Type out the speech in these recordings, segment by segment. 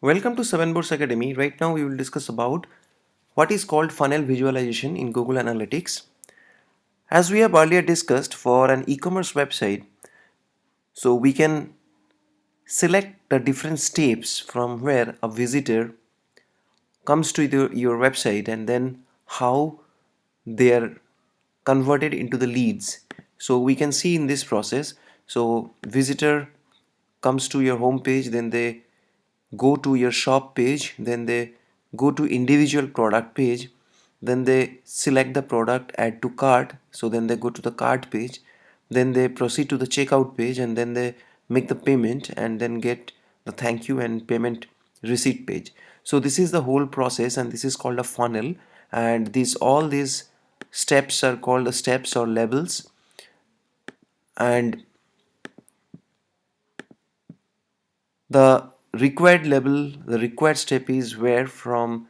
Welcome to Seven Boards Academy. Right now we will discuss about what is called funnel visualization in Google Analytics. As we have earlier discussed for an e-commerce website, so we can select the different steps from where a visitor comes to your website and then how they are converted into the leads. So we can see in this process, so visitor comes to your home page, then they go to your shop page, then they go to individual product page, then they select the product, add to cart, so then they go to the cart page, then they proceed to the checkout page, and then they make the payment and then get the thank you and payment receipt page. So this is the whole process and this is called a funnel, and these all these steps are called the steps or levels. And the required level, the required step is where from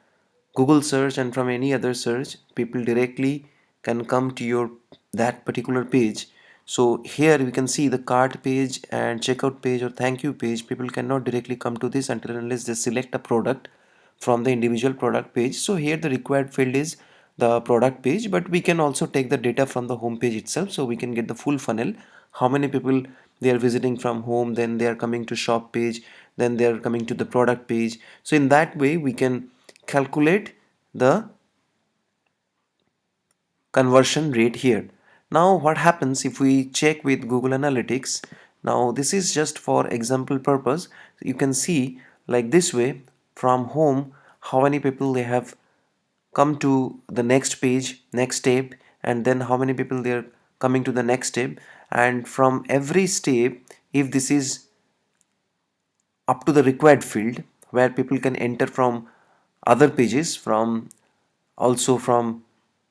Google search and from any other search, people directly can come to your that particular page. So here we can see the cart page and checkout page or thank you page. People cannot directly come to this until unless they select a product from the individual product page. So here the required field is the product page, but we can also take the data from the home page itself, so we can get the full funnel, how many people they are visiting from home, then they are coming to shop page, then they are coming to the product page. So in that way we can calculate the conversion rate here. Now what happens if we check with Google Analytics? Now this is just for example purpose. You can see like this way, from home how many people they have come to the next page, next step, and then how many people they are coming to the next step. And from every step, if this is up to the required field where people can enter from other pages, from also from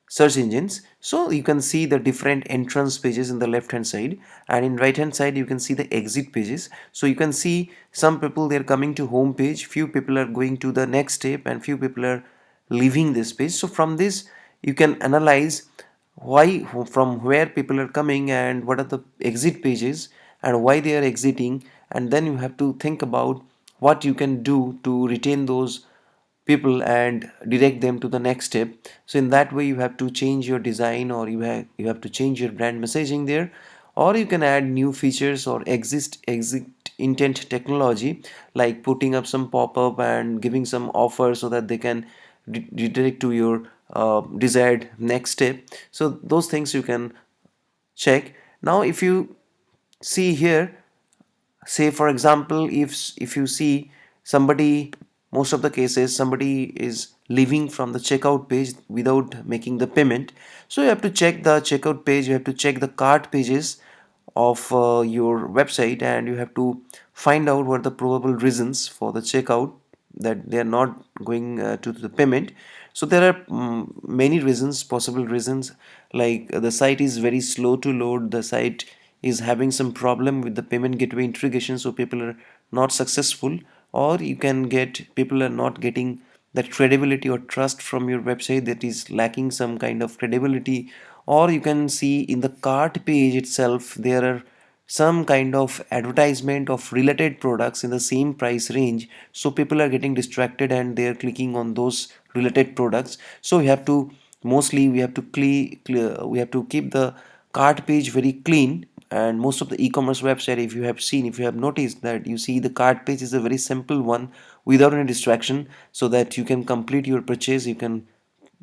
search engines, so you can see the different entrance pages in the left hand side, and in right hand side you can see the exit pages. So you can see some people they're coming to home page, few people are going to the next step, and few people are leaving this page. So from this you can analyze why, from where people are coming and what are the exit pages and why they are exiting, and then you have to think about what you can do to retain those people and direct them to the next step. So in that way you have to change your design, or you have to change your brand messaging there, or you can add new features or exit intent technology, like putting up some pop-up and giving some offer so that they can redirect to your desired next step. So those things you can check. Now if you see here, say for example, if you see somebody, most of the cases somebody is leaving from the checkout page without making the payment. So you have to check the checkout page, you have to check the cart pages of your website, and you have to find out what the probable reasons for the checkout, that they are not going to the payment. So there are many reasons, possible reasons, like the site is very slow to load, the site is having some problem with the payment gateway integration, so people are not successful, or you can get people are not getting that credibility or trust from your website, that is lacking some kind of credibility. Or you can see in the cart page itself there are some kind of advertisement of related products in the same price range, so people are getting distracted and they are clicking on those related products. So we have to, mostly we have to we have to keep the cart page very clean. And most of the e-commerce website, if you have seen, if you have noticed, that you see the cart page is a very simple one without any distraction, so that you can complete your purchase, you can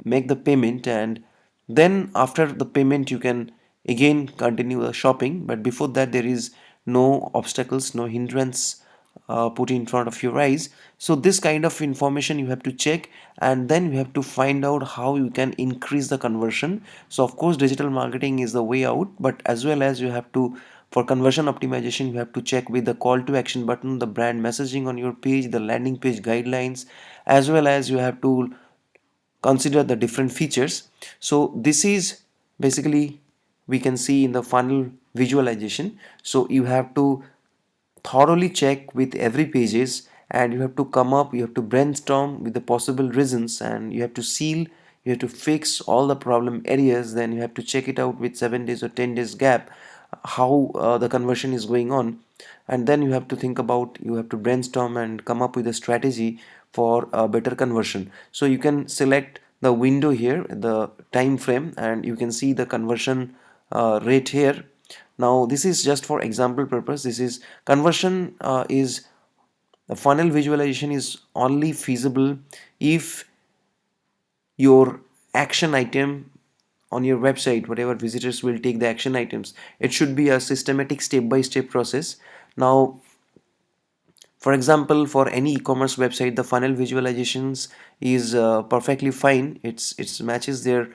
make the payment, and then after the payment you can again continue the shopping. But before that there is no obstacles, no hindrance put in front of your eyes. So this kind of information you have to check, and then you have to find out how you can increase the conversion. So of course digital marketing is the way out, but as well as you have to, for conversion optimization, you have to check with the call to action button, the brand messaging on your page, the landing page guidelines, as well as you have to consider the different features. So this is basically, we can see in the funnel visualization. So you have to thoroughly check with every pages, and you have to come up, you have to brainstorm with the possible reasons, and you have to seal, you have to fix all the problem areas, then you have to check it out with 7 days or 10 days gap. how the conversion is going on, and then you have to think about, you have to brainstorm and come up with a strategy for a better conversion. So you can select the window here, the time frame, and you can see the conversion rate here. Now this is just for example purpose. This is conversion is the funnel visualization is only feasible if your action item on your website, whatever visitors will take the action items, it should be a systematic step-by-step process. Now, for example, for any e-commerce website, the funnel visualizations is perfectly fine. It's matches their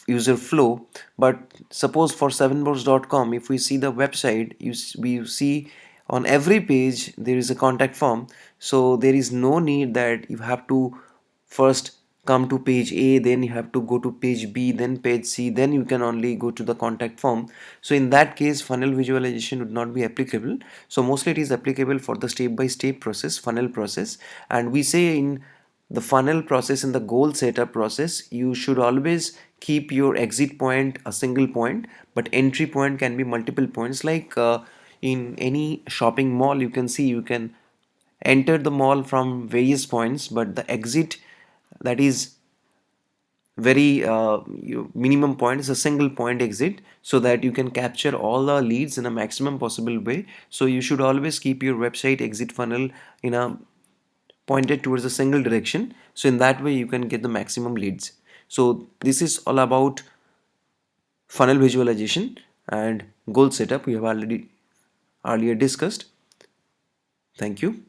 user flow. But suppose for 7boards.com, if we see the website, we see on every page there is a contact form. So there is no need that you have to first come to page A, then you have to go to page B, then page C, then you can only go to the contact form. So in that case, funnel visualization would not be applicable. So mostly it is applicable for the step-by-step process, funnel process. And we say in the funnel process, in the goal setup process, you should always keep your exit point a single point, but entry point can be multiple points. Like in any shopping mall, you can see you can enter the mall from various points, but the exit, that is very minimum point, is a single point exit, so that you can capture all the leads in a maximum possible way. So you should always keep your website exit funnel in a pointed towards a single direction, so in that way you can get the maximum leads. So this is all about funnel visualization, and goal setup we have already earlier discussed. Thank you.